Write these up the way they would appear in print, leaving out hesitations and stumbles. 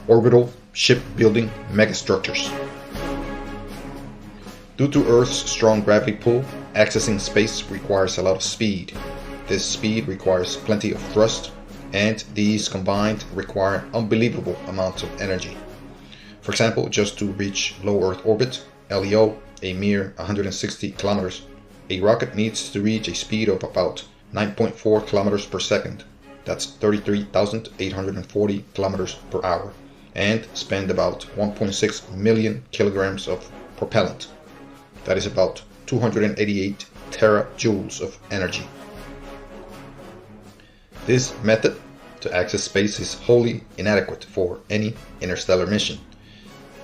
Orbital shipbuilding megastructures. Due to Earth's strong gravity pull, accessing space requires a lot of speed. This speed requires plenty of thrust, and these combined require unbelievable amounts of energy. For example, just to reach low Earth orbit, LEO, a mere 160 kilometers, a rocket needs to reach a speed of about 9.4 kilometers per second, that's 33,840 kilometers per hour, and spend about 1.6 million kilograms of propellant. That is about 288 terajoules of energy. This method to access space is wholly inadequate for any interstellar mission.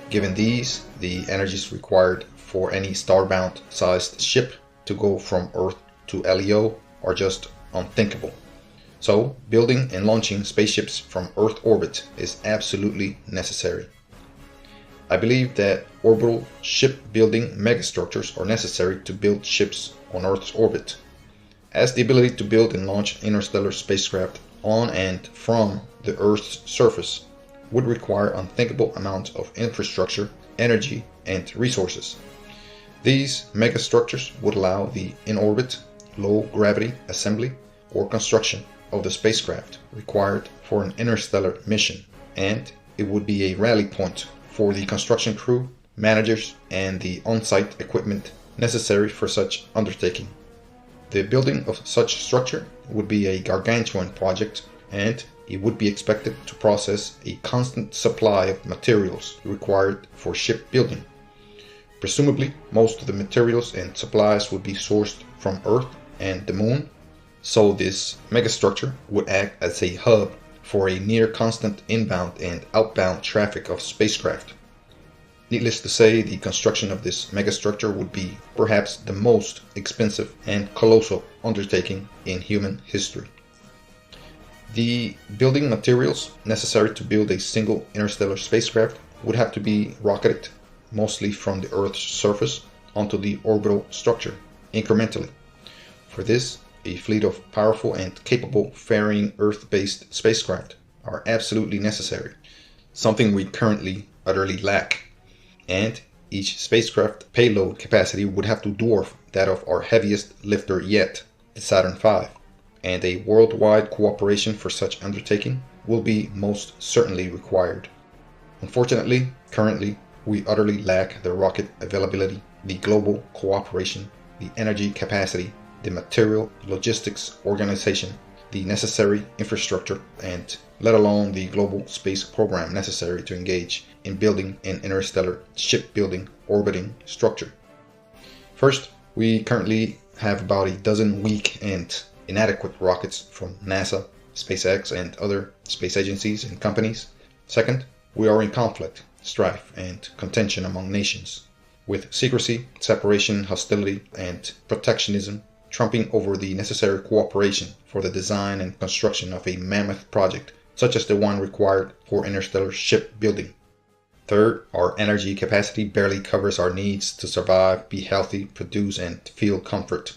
Given these, the energies required for any starbound sized ship to go from Earth to LEO are just unthinkable. So, building and launching spaceships from Earth orbit is absolutely necessary. I believe that orbital shipbuilding megastructures are necessary to build ships on Earth's orbit, as the ability to build and launch interstellar spacecraft on and from the Earth's surface would require unthinkable amounts of infrastructure, energy, and resources. These megastructures would allow the in-orbit, low-gravity assembly or construction of the spacecraft required for an interstellar mission, and it would be a rally point for the construction crew, managers, and the on-site equipment necessary for such undertaking. The building of such structure would be a gargantuan project, and it would be expected to process a constant supply of materials required for shipbuilding. Presumably, most of the materials and supplies would be sourced from Earth and the Moon, so this megastructure would act as a hub for a near constant inbound and outbound traffic of spacecraft. Needless to say, the construction of this megastructure would be perhaps the most expensive and colossal undertaking in human history. The building materials necessary to build a single interstellar spacecraft would have to be rocketed, mostly from the Earth's surface, onto the orbital structure, incrementally. For this, a fleet of powerful and capable ferrying Earth-based spacecraft are absolutely necessary, something we currently utterly lack. And each spacecraft payload capacity would have to dwarf that of our heaviest lifter yet, the Saturn V, and a worldwide cooperation for such undertaking will be most certainly required. Unfortunately, currently, we utterly lack the rocket availability, the global cooperation, the energy capacity, the material logistics organization, the necessary infrastructure, and let alone the global space program necessary to engage in building an interstellar shipbuilding orbiting structure. First, we currently have about a dozen weak and inadequate rockets from NASA, SpaceX, and other space agencies and companies. Second, we are in conflict, strife, and contention among nations, with secrecy, separation, hostility, and protectionism trumping over the necessary cooperation for the design and construction of a mammoth project such as the one required for interstellar shipbuilding. Third, our energy capacity barely covers our needs to survive, be healthy, produce, and feel comfort.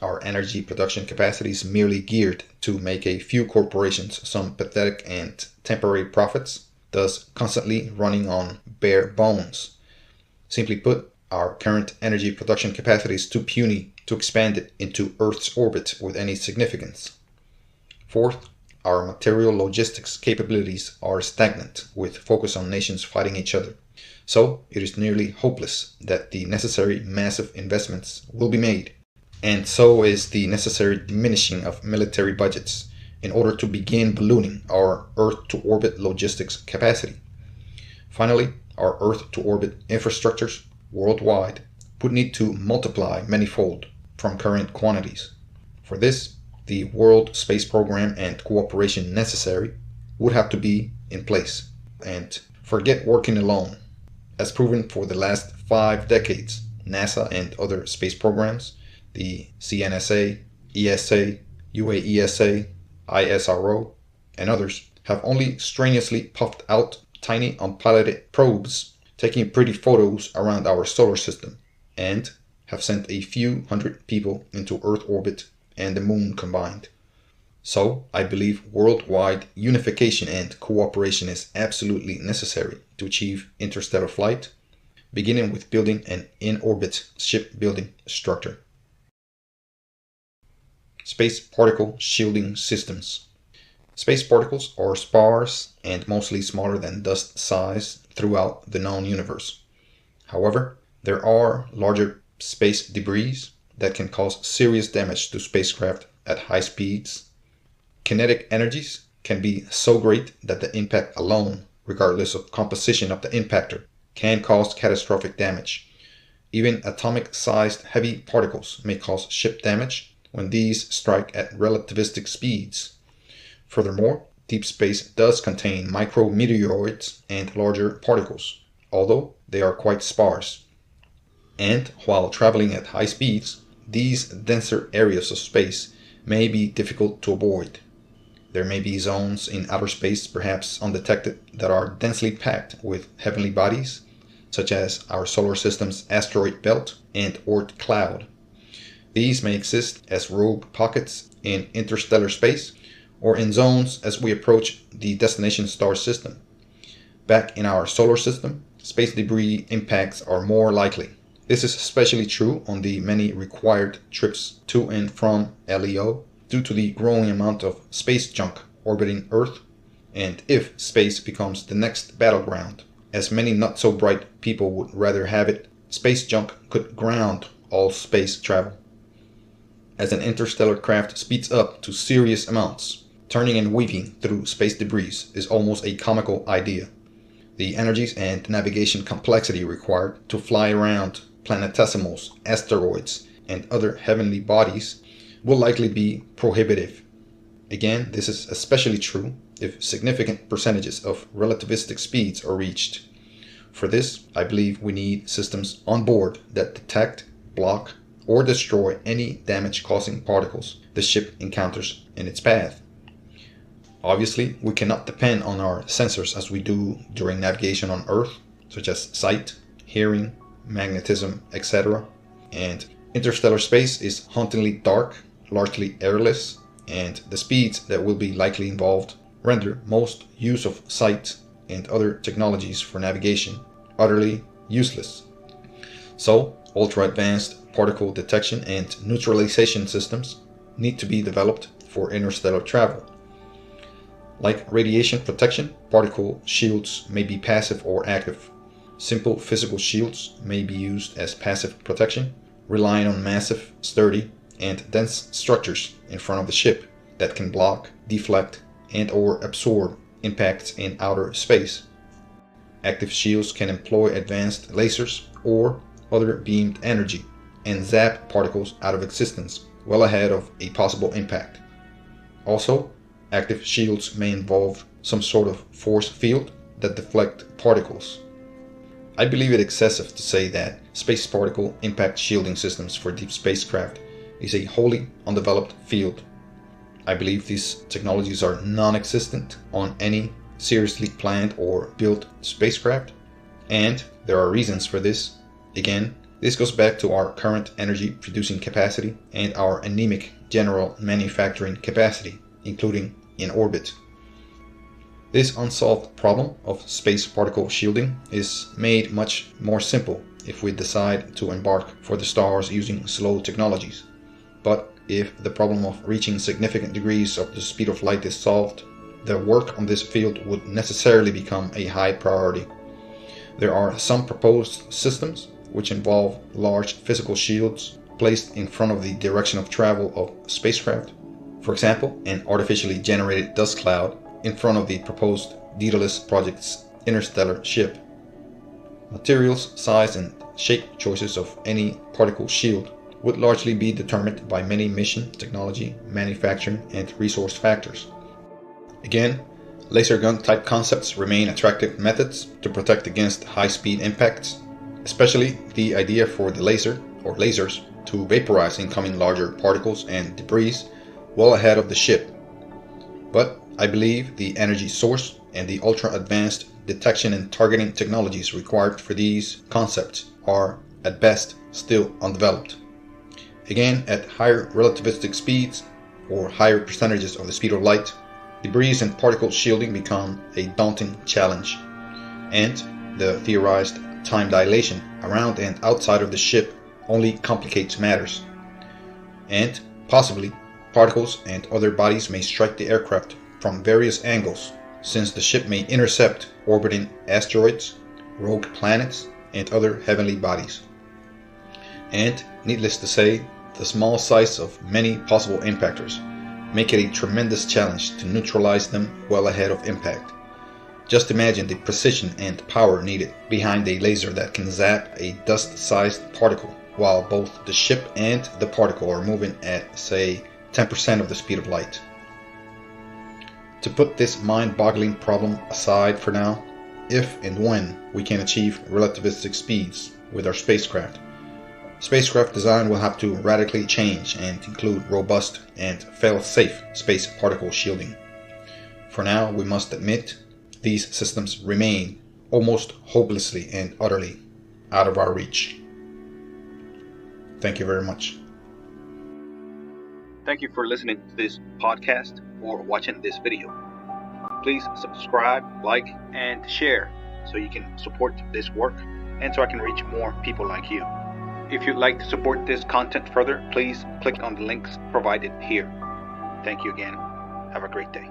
Our energy production capacity is merely geared to make a few corporations some pathetic and temporary profits, thus constantly running on bare bones. Simply put, our current energy production capacity is too puny to expand it into Earth's orbit with any significance. Fourth, our material logistics capabilities are stagnant, with focus on nations fighting each other. So it is nearly hopeless that the necessary massive investments will be made, and so is the necessary diminishing of military budgets in order to begin ballooning our Earth-to-orbit logistics capacity. Finally, our Earth-to-orbit infrastructures worldwide would need to multiply manyfold from current quantities. For this, the World Space Program and cooperation necessary would have to be in place. And forget working alone. As proven for the last 5 decades, NASA and other space programs, the CNSA, ESA, UAESA, ISRO, and others, have only strenuously puffed out tiny unpiloted probes taking pretty photos around our solar system. And have sent a few hundred people into Earth orbit and the Moon combined. So, I believe worldwide unification and cooperation is absolutely necessary to achieve interstellar flight, beginning with building an in-orbit shipbuilding structure. Space particle shielding systems. Space particles are sparse and mostly smaller than dust size throughout the known universe. However, there are larger space debris that can cause serious damage to spacecraft at high speeds. Kinetic energies can be so great that the impact alone, regardless of composition of the impactor, can cause catastrophic damage. Even atomic-sized heavy particles may cause ship damage when these strike at relativistic speeds. Furthermore, deep space does contain micrometeoroids and larger particles, although they are quite sparse. And while traveling at high speeds, these denser areas of space may be difficult to avoid. There may be zones in outer space, perhaps undetected, that are densely packed with heavenly bodies, such as our solar system's asteroid belt and Oort cloud. These may exist as rogue pockets in interstellar space, or in zones as we approach the destination star system. Back in our solar system, space debris impacts are more likely. This is especially true on the many required trips to and from LEO, due to the growing amount of space junk orbiting Earth, and if space becomes the next battleground, as many not so bright people would rather have it, space junk could ground all space travel. As an interstellar craft speeds up to serious amounts, turning and weaving through space debris is almost a comical idea. The energies and navigation complexity required to fly around planetesimals, asteroids, and other heavenly bodies will likely be prohibitive. Again, this is especially true if significant percentages of relativistic speeds are reached. For this, I believe we need systems on board that detect, block, or destroy any damage-causing particles the ship encounters in its path. Obviously, we cannot depend on our sensors as we do during navigation on Earth, such as sight, hearing, magnetism, etc. And interstellar space is hauntingly dark, largely airless, and the speeds that will be likely involved render most use of sight and other technologies for navigation utterly useless. So, ultra-advanced particle detection and neutralization systems need to be developed for interstellar travel. Like radiation protection, particle shields may be passive or active. Simple physical shields may be used as passive protection, relying on massive, sturdy, and dense structures in front of the ship that can block, deflect, and/or absorb impacts in outer space. Active shields can employ advanced lasers or other beamed energy and zap particles out of existence well ahead of a possible impact. Also, active shields may involve some sort of force field that deflect particles. I believe it excessive to say that space particle impact shielding systems for deep spacecraft is a wholly undeveloped field. I believe these technologies are non-existent on any seriously planned or built spacecraft, and there are reasons for this. Again, this goes back to our current energy producing capacity and our anemic general manufacturing capacity, including in orbit. This unsolved problem of space particle shielding is made much more simple if we decide to embark for the stars using slow technologies. But if the problem of reaching significant degrees of the speed of light is solved, the work on this field would necessarily become a high priority. There are some proposed systems which involve large physical shields placed in front of the direction of travel of spacecraft. For example, an artificially generated dust cloud in front of the proposed Daedalus project's interstellar ship. Materials, size, and shape choices of any particle shield would largely be determined by many mission, technology, manufacturing, and resource factors. Again, laser gun type concepts remain attractive methods to protect against high-speed impacts, especially the idea for the laser, or lasers, to vaporize incoming larger particles and debris well ahead of the ship. But I believe the energy source and the ultra-advanced detection and targeting technologies required for these concepts are at best still undeveloped. Again, at higher relativistic speeds, or higher percentages of the speed of light, debris and particle shielding become a daunting challenge, and the theorized time dilation around and outside of the ship only complicates matters. And possibly, particles and other bodies may strike the aircraft from various angles, since the ship may intercept orbiting asteroids, rogue planets, and other heavenly bodies. And, needless to say, the small size of many possible impactors make it a tremendous challenge to neutralize them well ahead of impact. Just imagine the precision and power needed behind a laser that can zap a dust-sized particle while both the ship and the particle are moving at, say, 10% of the speed of light. To put this mind-boggling problem aside for now, if and when we can achieve relativistic speeds with our spacecraft design will have to radically change and include robust and fail-safe space particle shielding. For now, we must admit, these systems remain almost hopelessly and utterly out of our reach. Thank you very much. Thank you for listening to this podcast or watching this video. Please subscribe, like, and share so you can support this work and so I can reach more people like you. If you'd like to support this content further, please click on the links provided here. Thank you again. Have a great day.